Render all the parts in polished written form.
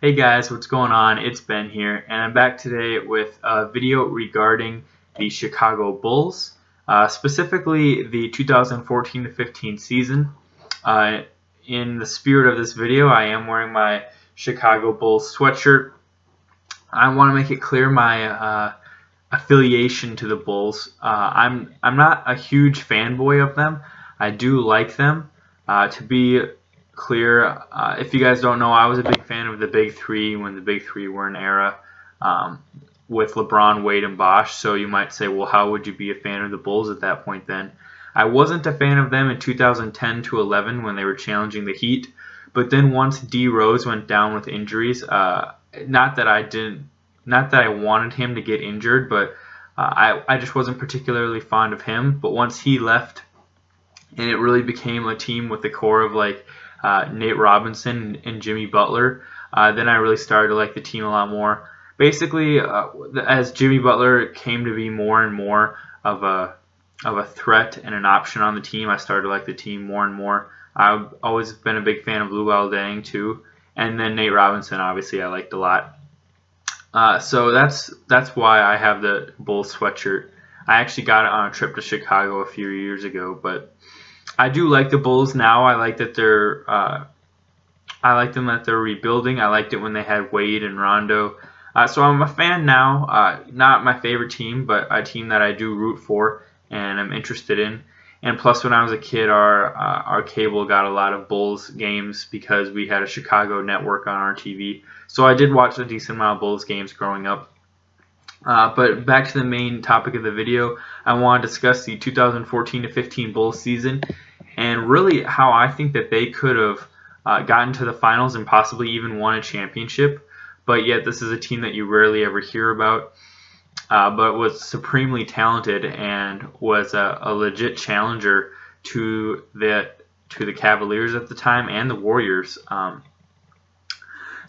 Hey guys, what's going on? It's Ben here, and I'm back today with a video regarding the Chicago Bulls, specifically the 2014-15 season. Uh, in the spirit of this video, I am wearing my Chicago Bulls sweatshirt. I want to make it clear my affiliation to the Bulls. I'm not a huge fanboy of them. I do like them. To be clear, if you guys don't know, I was a big fan of the Big Three when the Big Three were an era with LeBron, Wade, and Bosh. So you might say, well, how would you be a fan of the Bulls at that point then? I wasn't a fan of them in 2010 to 11 when they were challenging the Heat. But then once D Rose went down with injuries, not that I wanted him to get injured, but I just wasn't particularly fond of him. But once he left, and it really became a team with the core of like Nate Robinson and Jimmy Butler, then I really started to like the team a lot more. Basically, as Jimmy Butler came to be more and more of a threat and an option on the team, I started to like the team more and more. I've always been a big fan of Luol Deng too, and then Nate Robinson, obviously, I liked a lot. So that's why I have the Bulls sweatshirt. I actually got it on a trip to Chicago a few years ago, but I do like the Bulls now. I like that I like them that they're rebuilding. I liked it when they had Wade and Rondo. So I'm a fan now. Not my favorite team, but a team that I do root for and I'm interested in. And plus, when I was a kid, our cable got a lot of Bulls games because we had a Chicago network on our TV. So I did watch a decent amount of Bulls games growing up. But back to the main topic of the video, I want to discuss the 2014-15 Bulls season and really how I think that they could have gotten to the finals and possibly even won a championship. But yet this is a team that you rarely ever hear about. But was supremely talented and was a legit challenger to the Cavaliers at the time and the Warriors.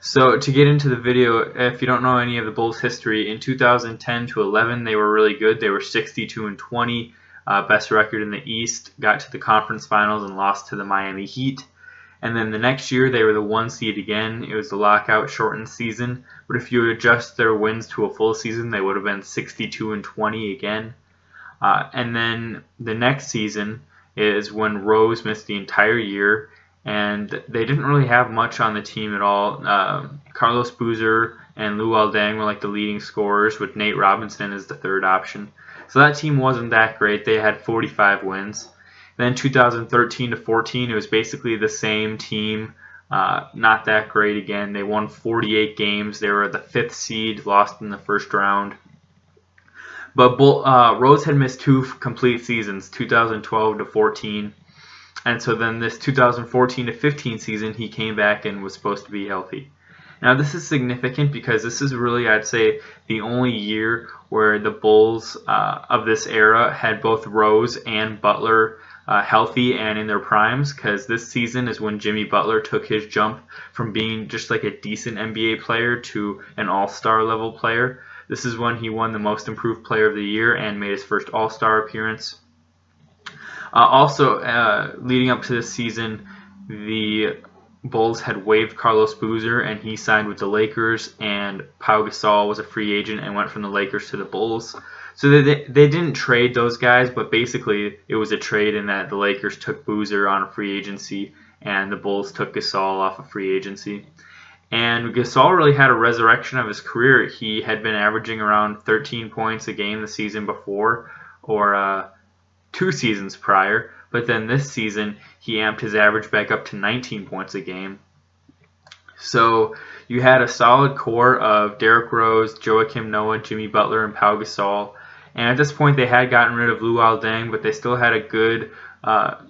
So to get into the video, if you don't know any of the Bulls' history, in 2010 to 11 they were really good. They were 62-20, best record in the East. Got to the conference finals and lost to the Miami Heat. And then the next year, they were the 1 seed again. It was the lockout shortened season. But if you adjust their wins to a full season, they would have been 62-20 again. And then the next season is when Rose missed the entire year. And they didn't really have much on the team at all. Carlos Boozer and Luol Deng were like the leading scorers, with Nate Robinson as the third option. So that team wasn't that great. They had 45 wins. Then 2013-14, it was basically the same team, not that great again. They won 48 games. They were the 5th seed, lost in the first round. But Rose had missed 2 complete seasons, 2012-14. And so then this 2014-15 season, he came back and was supposed to be healthy. Now this is significant because this is really, I'd say, the only year where the Bulls of this era had both Rose and Butler healthy and in their primes, because this season is when Jimmy Butler took his jump from being just like a decent NBA player to an all-star level player. This is when he won the Most Improved Player of the Year and made his first all-star appearance. Also, leading up to this season, the Bulls had waived Carlos Boozer and he signed with the Lakers, and Pau Gasol was a free agent and went from the Lakers to the Bulls. So they didn't trade those guys, but basically it was a trade in that the Lakers took Boozer on a free agency and the Bulls took Gasol off a free agency. And Gasol really had a resurrection of his career. He had been averaging around 13 points a game the season before, or 2 seasons prior. But then this season, he amped his average back up to 19 points a game. So you had a solid core of Derrick Rose, Joakim Noah, Jimmy Butler, and Pau Gasol. And at this point, they had gotten rid of Luol Deng, but they still had a good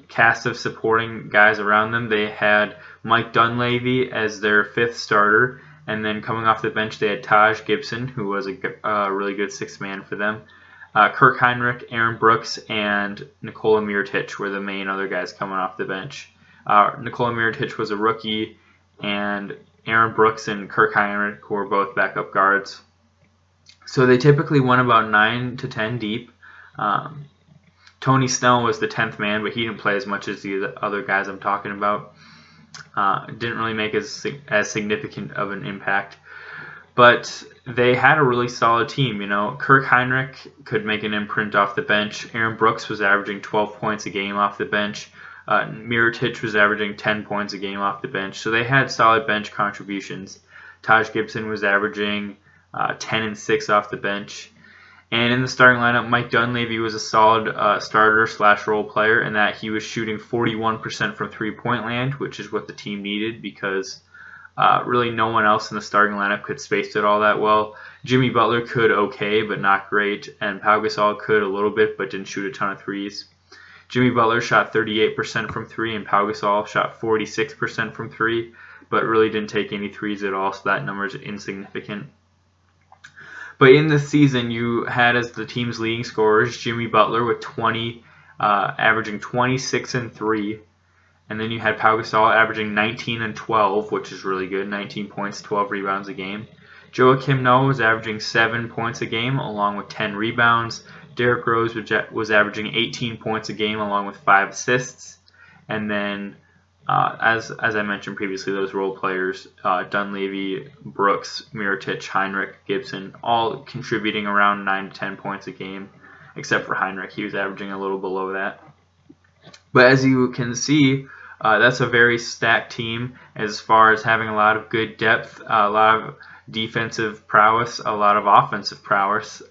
cast of supporting guys around them. They had Mike Dunleavy as their 5th starter, and then coming off the bench, they had Taj Gibson, who was a really good 6th man for them. Kirk Heinrich, Aaron Brooks, and Nikola Mirotic were the main other guys coming off the bench. Nikola Mirotic was a rookie, and Aaron Brooks and Kirk Heinrich were both backup guards. So they typically went about 9 to 10 deep. Tony Snell was the 10th man, but he didn't play as much as the other guys I'm talking about. Didn't really make as significant of an impact. But they had a really solid team. Kirk Heinrich could make an imprint off the bench. Aaron Brooks was averaging 12 points a game off the bench. Mirotic was averaging 10 points a game off the bench. So they had solid bench contributions. Taj Gibson was averaging 10 and 6 off the bench. And in the starting lineup, Mike Dunleavy was a solid starter/role player in that he was shooting 41% from three-point land, which is what the team needed because really no one else in the starting lineup could space it all that well. Jimmy Butler could okay, but not great, and Pau Gasol could a little bit, but didn't shoot a ton of threes. Jimmy Butler shot 38% from three, and Pau Gasol shot 46% from three, but really didn't take any threes at all, so that number is insignificant. But in this season, you had as the team's leading scorers Jimmy Butler with 20, averaging 26 and 3. And then you had Pau Gasol averaging 19 and 12, which is really good, 19 points, 12 rebounds a game. Joakim Noah was averaging 7 points a game along with 10 rebounds. Derrick Rose was averaging 18 points a game along with 5 assists. And then, as I mentioned previously, those role players, Dunleavy, Brooks, Mirotic, Heinrich, Gibson, all contributing around 9 to 10 points a game, except for Heinrich. He was averaging a little below that. But as you can see, that's a very stacked team as far as having a lot of good depth, a lot of defensive prowess, a lot of offensive prowess.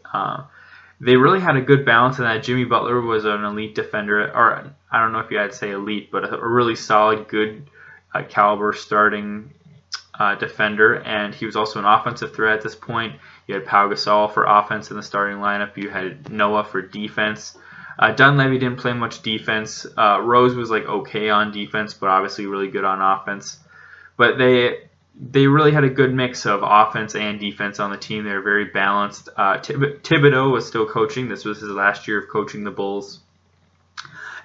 They really had a good balance in that Jimmy Butler was an elite defender, or I don't know if you had to say elite, but a really solid, good caliber starting defender, and he was also an offensive threat at this point. You had Pau Gasol for offense in the starting lineup. You had Noah for defense. Dunleavy didn't play much defense. Rose was okay on defense, but obviously really good on offense. But they really had a good mix of offense and defense on the team. They were very balanced. Thibodeau was still coaching. This was his last year of coaching the Bulls.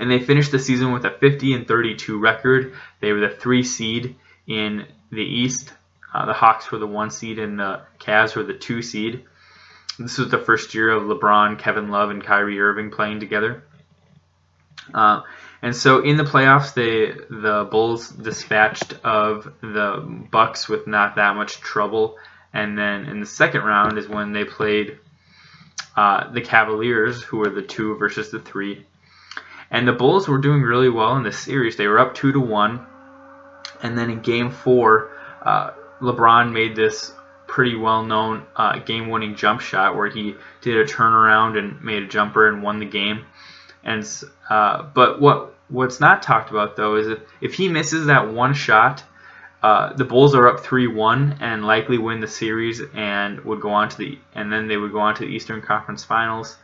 And they finished the season with a 50-32 record. They were the 3 seed in the East. The Hawks were the 1 seed and the Cavs were the 2 seed. This was the first year of LeBron, Kevin Love, and Kyrie Irving playing together. And so in the playoffs, the Bulls dispatched of the Bucks with not that much trouble. And then in the second round is when they played the Cavaliers, who were the 2 versus the 3. And the Bulls were doing really well in this series. They were up 2-1. And then in Game 4, LeBron made this pretty well-known game-winning jump shot where he did a turnaround and made a jumper and won the game. And but what's not talked about though is if he misses that one shot, the Bulls are up 3-1 and likely win the series and then they would go on to the Eastern Conference Finals.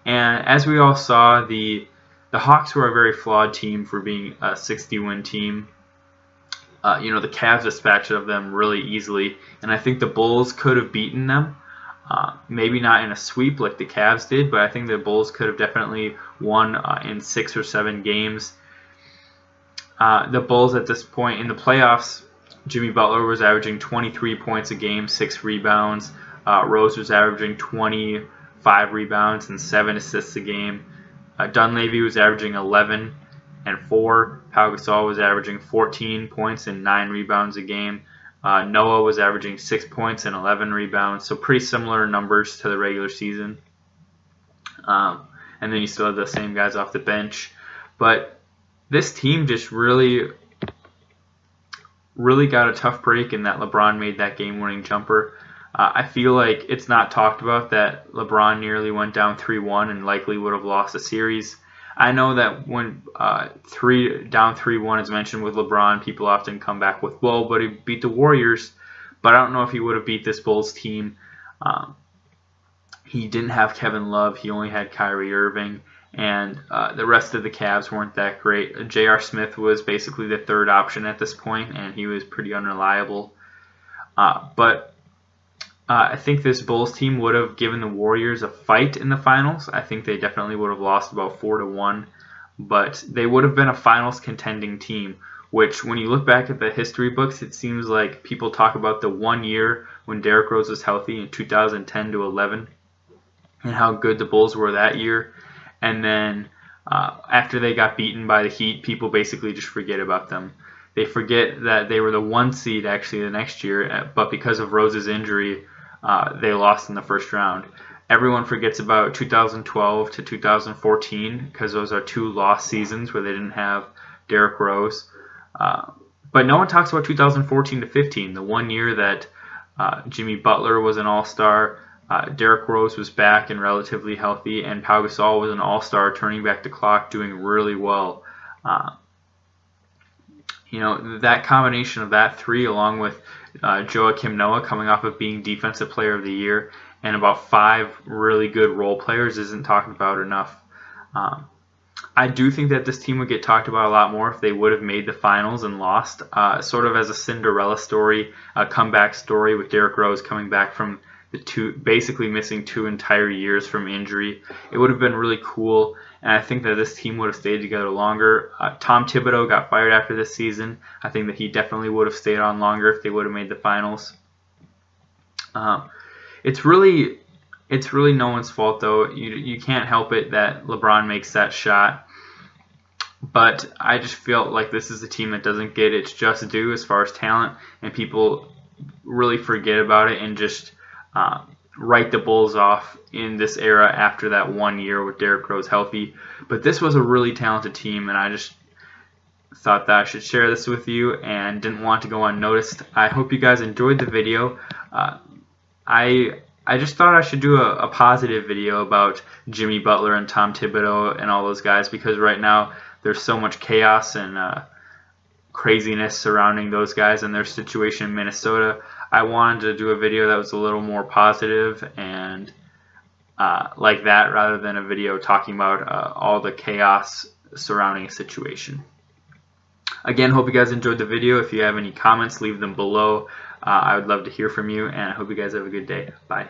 And as we all saw, the Hawks were a very flawed team for being a 60-win team. The Cavs dispatched of them really easily, and I think the Bulls could have beaten them. Maybe not in a sweep like the Cavs did, but I think the Bulls could have definitely won in 6 or 7 games. The Bulls at this point in the playoffs, Jimmy Butler was averaging 23 points a game, 6 rebounds. Rose was averaging 25 rebounds and 7 assists a game. Dunleavy was averaging 11 and 4. Pau Gasol was averaging 14 points and 9 rebounds a game. Noah was averaging 6 points and 11 rebounds, so pretty similar numbers to the regular season. And then you still have the same guys off the bench. But this team just really got a tough break in that LeBron made that game-winning jumper. I feel like it's not talked about that LeBron nearly went down 3-1 and likely would have lost the series. I know that when down 3-1 is mentioned with LeBron, people often come back with, well, but he beat the Warriors. But I don't know if he would have beat this Bulls team. He didn't have Kevin Love. He only had Kyrie Irving. And the rest of the Cavs weren't that great. J.R. Smith was basically the third option at this point, and he was pretty unreliable. But I think this Bulls team would have given the Warriors a fight in the finals. I think they definitely would have lost about 4-1, but they would have been a finals contending team, which when you look back at the history books, it seems like people talk about the 1 year when Derrick Rose was healthy in 2010-11 and how good the Bulls were that year. And then after they got beaten by the Heat, people basically just forget about them. They forget that they were the 1 seed actually the next year, but because of Rose's injury, they lost in the first round. Everyone forgets about 2012 to 2014 because those are 2 lost seasons where they didn't have Derrick Rose. But no one talks about 2014 to 15, the 1 year that Jimmy Butler was an all-star, Derrick Rose was back and relatively healthy, and Pau Gasol was an all-star, turning back the clock, doing really well. That combination of that 3, along with Joakim Noah coming off of being Defensive Player of the Year, and about 5 really good role players, isn't talked about enough. I do think that this team would get talked about a lot more if they would have made the finals and lost, sort of as a Cinderella story, a comeback story with Derrick Rose coming back from basically missing 2 entire years from injury. It would have been really cool, and I think that this team would have stayed together longer. Tom Thibodeau got fired after this season. I think that he definitely would have stayed on longer if they would have made the finals. It's really no one's fault, though. You can't help it that LeBron makes that shot. But I just feel like this is a team that doesn't get its just due as far as talent, and people really forget about it and just write the Bulls off in this era after that 1 year with Derrick Rose healthy. But this was a really talented team, and I just thought that I should share this with you and didn't want to go unnoticed. I hope you guys enjoyed the video. I just thought I should do a positive video about Jimmy Butler and Tom Thibodeau and all those guys, because right now there's so much chaos and craziness surrounding those guys and their situation in Minnesota. I wanted to do a video that was a little more positive and like that, rather than a video talking about all the chaos surrounding a situation. Again, hope you guys enjoyed the video. If you have any comments, leave them below. I would love to hear from you, and I hope you guys have a good day. Bye.